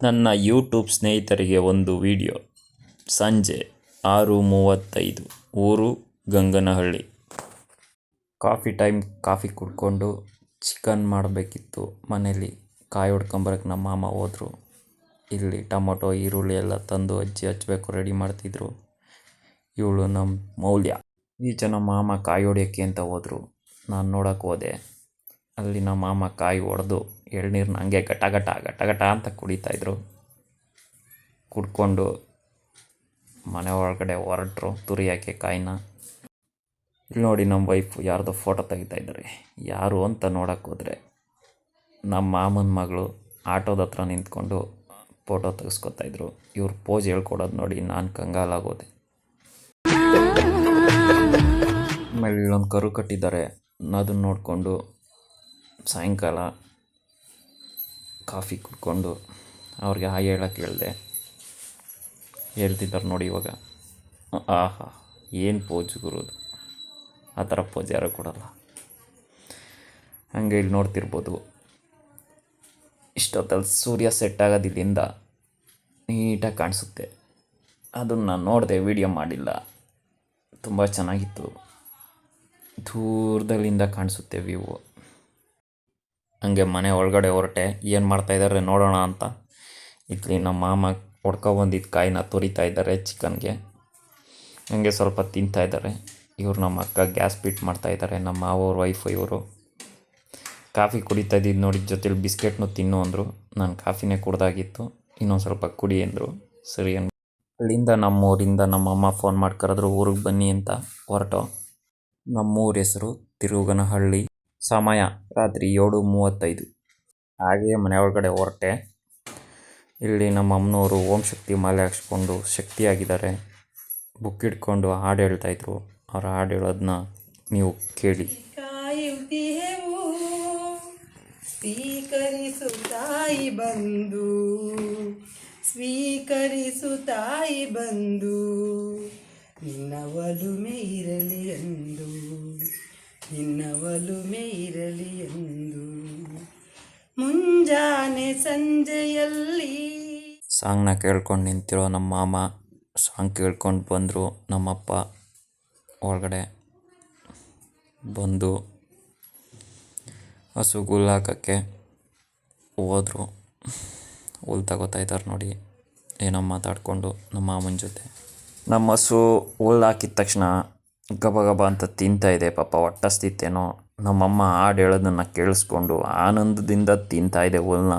ನನ್ನ ಯೂಟ್ಯೂಬ್ ಸ್ನೇಹಿತರಿಗೆ ಒಂದು ವಿಡಿಯೋ. ಸಂಜೆ 6:35, ಊರು ಗಂಗನಹಳ್ಳಿ. Coffee time. ಕಾಫಿ ಕುಡ್ಕೊಂಡು ಚಿಕನ್ ಮಾಡಬೇಕಿತ್ತು ಮನೇಲಿ. ಕಾಯಿ ಹೊಡ್ಕೊಂಬರಕ್ಕೆ ನಮ್ಮ ಮಾಮ ಹೋದರು. ಇಲ್ಲಿ ಟೊಮೊಟೊ ಈರುಳ್ಳಿ ಎಲ್ಲ ತಂದು ಅಜ್ಜಿ ಹಚ್ಚಬೇಕು ರೆಡಿ ಮಾಡ್ತಿದ್ರು. ಇವಳು ನಮ್ಮ ಮೌಲ್ಯ. ಈಚೆ ನಮ್ಮ ಮಾಮ ಕಾಯಿ ಹೊಡಿಯೋಕ್ಕೆ ಅಂತ ಹೋದರು. ನಾನು ನೋಡೋಕೆ ಹೋದೆ. ಅಲ್ಲಿ ನಮ್ಮ ಮಾಮ ಕಾಯಿ ಹೊಡೆದು ಎಳ್ನೀರನ್ನ ಹಂಗೆ ಗಟ ಗಟ ಗಟ ಗಟ ಅಂತ ಕುಡಿತಾಯಿದ್ರು. ಕುಡ್ಕೊಂಡು ಮನೆ ಒಳಗಡೆ ಹೊರಟರು ತುರಿಯೋಕ್ಕೆ ಕಾಯಿನ. ಇಲ್ಲಿ ನೋಡಿ ನಮ್ಮ ವೈಫು ಯಾರ್ದೋ ಫೋಟೋ ತೆಗಿತಾ ಇದ್ದಾರೆ. ಯಾರು ಅಂತ ನೋಡೋಕೆ ಹೋದರೆ ನಮ್ಮ ಮಾಮನ ಮಗಳು ಆಟೋದ ಹತ್ರ ನಿಂತ್ಕೊಂಡು ಫೋಟೋ ತೆಗೆಸ್ಕೊತಾಯಿದ್ರು. ಇವ್ರು ಪೋಸ್ ಹೇಳ್ಕೊಡೋದು ನೋಡಿ ನಾನು ಕಂಗಾಲಾಗೋದೆ. ಆಮೇಲೆ ಇಲ್ಲೊಂದು ಕರು ಕಟ್ಟಿದ್ದಾರೆ. ಅದನ್ನು ನೋಡಿಕೊಂಡು ಸಾಯಂಕಾಲ ಕಾಫಿ ಕುಡ್ಕೊಂಡು ಅವ್ರಿಗೆ ಹಾಯ್ ಹೇಳೋಕ್ಕೆ ಹೇಳಿದೆ. ಹೇಳ್ತಿದ್ದಾರೆ ನೋಡಿ ಇವಾಗ. ಆಹಾ, ಏನು ಪೋಜ್ ಗುರುದು. ಆ ಥರ ಪೋಜ್ ಯಾರೂ ಕೊಡಲ್ಲ. ಹಾಗೆ ಇಲ್ಲಿ ನೋಡ್ತಿರ್ಬೋದು. ಇಷ್ಟೊತ್ತಲ್ಲಿ ಸೂರ್ಯ ಸೆಟ್ ಆಗೋದು ಇಲ್ಲಿಂದ ನೀಟಾಗಿ ಕಾಣಿಸುತ್ತೆ. ಅದನ್ನು ನಾನು ನೋಡಿದೆ, ವೀಡಿಯೋ ಮಾಡಿಲ್ಲ. ತುಂಬ ಚೆನ್ನಾಗಿತ್ತು. ದೂರದಲ್ಲಿಂದ ಕಾಣಿಸುತ್ತೆ ವ್ಯೂ. ಹಂಗೆ ಮನೆ ಒಳಗಡೆ ಹೊರಟೆ. ಏನು ಮಾಡ್ತಾಯಿದ್ದಾರೆ ನೋಡೋಣ ಅಂತ. ಇಲ್ಲಿ ನಮ್ಮ ಮಾಮ ಹೊಡ್ಕೊಬಂದಿದ್ದ ಕಾಯಿನ ತುರಿತಾ ಇದ್ದಾರೆ ಚಿಕನ್ಗೆ. ಹಂಗೆ ಸ್ವಲ್ಪ ತಿಂತಾಯಿದ್ದಾರೆ. ಇವ್ರು ನಮ್ಮ ಅಕ್ಕ ಗ್ಯಾಸ್ ಫಿಟ್ ಮಾಡ್ತಾಯಿದ್ದಾರೆ. ನಮ್ಮ ಮಾವವ್ರ ವೈಫು ಇವರು. ಕಾಫಿ ಕುಡಿತಾ ಇದ್ದಿದ್ದು ನೋಡಿದ ಜೊತೆಲಿ ಬಿಸ್ಕೆಟ್ನು ತಿನ್ನು ಅಂದರು. ನಾನು ಕಾಫಿನೇ ಕುಡ್ದಾಗಿತ್ತು. ಇನ್ನೊಂದು ಸ್ವಲ್ಪ ಕುಡಿ ಅಂದರು. ಸರಿ ಅಲ್ಲಿಂದ ನಮ್ಮೂರಿಂದ ನಮ್ಮಮ್ಮ ಫೋನ್ ಮಾಡಿ ಕರೆದ್ರು ಊರಿಗೆ ಬನ್ನಿ ಅಂತ. ಹೊರಟು. ನಮ್ಮೂರ ಹೆಸರು ತಿರುಗನಹಳ್ಳಿ. ಸಮಯ ರಾತ್ರಿ 7:35. ಹಾಗೆಯೇ ಮನೆ ಒಳಗಡೆ ಹೊರಟೆ. ಇಲ್ಲಿ ನಮ್ಮ ಅಮ್ಮನವರು ಓಂ ಶಕ್ತಿ ಮಾಲೆ ಹಾಕ್ಸ್ಕೊಂಡು ಶಕ್ತಿಯಾಗಿದ್ದಾರೆ. ಬುಕ್ ಹಿಡ್ಕೊಂಡು ಹಾಡು ಹೇಳ್ತಾಯಿದ್ರು. ಅವ್ರ ಹಾಡು ಹೇಳೋದನ್ನ ನೀವು ಕೇಳಿ. ಸ್ವೀಕರಿಸು ತಾಯಿ ಬಂದು, ಸ್ವೀಕರಿಸು ತಾಯಿ ಬಂದು, ನಿನ್ನ ಒಲುಮೆ ಇರಲಿ ಎಂದು, ನಿನ್ನ ಒಲುಮೆ ಇರಲಿ ಎಂದು, ಮುಂಜಾನೆ ಸಂಜೆಯಲ್ಲಿ. ಸಾಂಗ್ನ ಕೇಳ್ಕೊಂಡು ನಿಂತಿರೋ ನಮ್ಮ ಮಾಮ ಸಾಂಗ್ ಕೇಳ್ಕೊಂಡು ಬಂದರು. ನಮ್ಮಪ್ಪ ಒಳಗಡೆ ಬಂದು ಹಸುಗೆ ಹುಲ್ಲು ಹಾಕೋಕ್ಕೆ ಹೋದರು. ಹುಲ್ಲು ತಗೋತಾ ಇದ್ದಾರೆ ನೋಡಿ. ಏನೋ ಮಾತಾಡಿಕೊಂಡು ನಮ್ಮ ಮಾಮನ ಜೊತೆ. ನಮ್ಮ ಹಸು ಹುಲ್ಲು ಹಾಕಿದ ತಕ್ಷಣ ಗಬ ಗಬ ಅಂತ ತಿಂತಾಯಿದೆ. ಪಾಪ ಹೊಟ್ಟಸ್ತಿತ್ತೇನೋ. ನಮ್ಮಮ್ಮ ಹಾಡು ಹೇಳೋದನ್ನು ಕೇಳಿಸ್ಕೊಂಡು ಆನಂದದಿಂದ ತಿಂತಾಯಿದೆ ಹುಲ್ಲನ್ನ.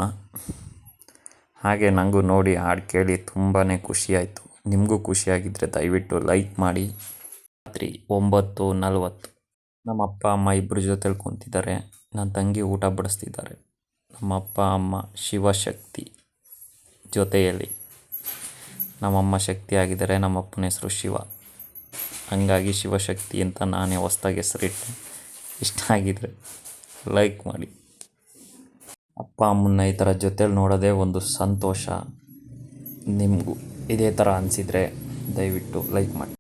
ಹಾಗೆ ನನಗೂ ನೋಡಿ ಹಾಡು ಕೇಳಿ ತುಂಬಾ ಖುಷಿಯಾಯಿತು. ನಿಮಗೂ ಖುಷಿಯಾಗಿದ್ದರೆ ದಯವಿಟ್ಟು ಲೈಕ್ ಮಾಡಿ. ರಾತ್ರಿ 9:40. ನಮ್ಮ ಅಪ್ಪ ಅಮ್ಮ ಇಬ್ಬರ ಜೊತೆಲಿ ಕುಂತಿದ್ದಾರೆ. ನನ್ನ ತಂಗಿ ಊಟ ಬಡಿಸ್ತಿದ್ದಾರೆ. ನಮ್ಮ ಅಪ್ಪ ಅಮ್ಮ ಶಿವಶಕ್ತಿ ಜೊತೆಯಲ್ಲಿ. ನಮ್ಮಮ್ಮ ಶಕ್ತಿ ಆಗಿದ್ದಾರೆ. ನಮ್ಮಪ್ಪನ ಹೆಸರು ಶಿವ. ಹಾಗಾಗಿ ಶಿವಶಕ್ತಿ ಅಂತ ನಾನೇ ಹೊಸ್ದಾಗಿ ಹೆಸರಿಟ್ಟೆ. ಇಷ್ಟ ಆಗಿದ್ರೆ ಲೈಕ್ ಮಾಡಿ. ಅಪ್ಪ ಅಮ್ಮನ್ನ ಈ ಥರ ಜೊತೇಲಿ ನೋಡೋದೇ ಒಂದು ಸಂತೋಷ. ನಿಮಗೂ ಇದೇ ಥರ ಅನಿಸಿದರೆ ದಯವಿಟ್ಟು ಲೈಕ್ ಮಾಡಿ.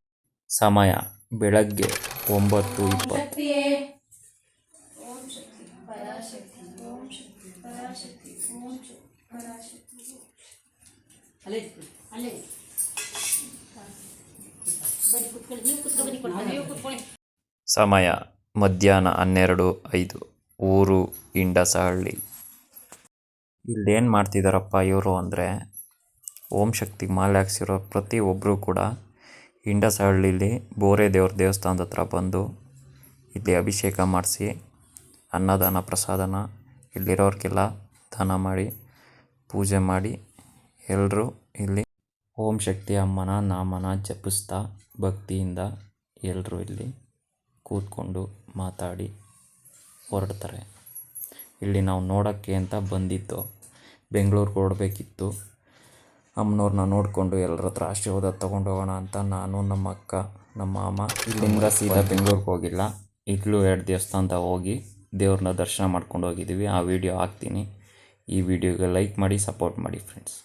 ಸಮಯ ಬೆಳಗ್ಗೆ 9:20. ಸಮಯ ಮಧ್ಯಾಹ್ನ 12:05. ಊರು ಇಂಡಸಹಳ್ಳಿ. ಇಲ್ಲೇನು ಮಾಡ್ತಿದ್ದಾರಪ್ಪ ಇವರು ಅಂದರೆ, ಓಂ ಶಕ್ತಿ ಮಾಲೆ ಹಾಕ್ಸಿರೋ ಪ್ರತಿಯೊಬ್ಬರು ಕೂಡ ಇಂಡಸಹಳ್ಳಿಲಿ ಬೋರೆ ದೇವ್ರ ದೇವಸ್ಥಾನದ ಹತ್ರ ಬಂದು ಇಲ್ಲಿ ಅಭಿಷೇಕ ಮಾಡಿಸಿ ಅನ್ನದಾನ ಪ್ರಸಾದನ ಇಲ್ಲಿರೋರಿಗೆಲ್ಲ ದಾನ ಮಾಡಿ ಪೂಜೆ ಮಾಡಿ ಎಲ್ಲರೂ ಇಲ್ಲಿ ಓಂ ಶಕ್ತಿ ಅಮ್ಮನ ನಾಮನ ಜಪಿಸ್ತಾ ಭಕ್ತಿಯಿಂದ ಎಲ್ಲರೂ ಇಲ್ಲಿ ಕೂತ್ಕೊಂಡು ಮಾತಾಡಿ ಹೊರಡ್ತಾರೆ. ಇಲ್ಲಿ ನಾವು ನೋಡೋಕ್ಕೆ ಅಂತ ಬಂದಿದ್ದು. ಬೆಂಗಳೂರಿಗೆ ಹೊರಡಬೇಕಿತ್ತು. ಅಮ್ಮನವ್ರನ್ನ ನೋಡಿಕೊಂಡು ಎಲ್ಲರ ಹತ್ರ ಆಶೀರ್ವಾದ ತೊಗೊಂಡು ಹೋಗೋಣ ಅಂತ ನಾನು, ನಮ್ಮ ಅಕ್ಕ, ನಮ್ಮ ಮಾಮ ಇಲ್ಲಿಂದ ಸೀದಾ ಬೆಂಗಳೂರಿಗೆ ಹೋಗಿಲ್ಲ. ಈಗಲೂ 2 ದೇವಸ್ಥಾನದ ಹೋಗಿ ದೇವ್ರನ್ನ ದರ್ಶನ ಮಾಡ್ಕೊಂಡು ಹೋಗಿದ್ದೀವಿ. ಆ ವಿಡಿಯೋ ಹಾಕ್ತೀನಿ. ಈ ವಿಡಿಯೋಗೆ ಲೈಕ್ ಮಾಡಿ, ಸಪೋರ್ಟ್ ಮಾಡಿ ಫ್ರೆಂಡ್ಸ್.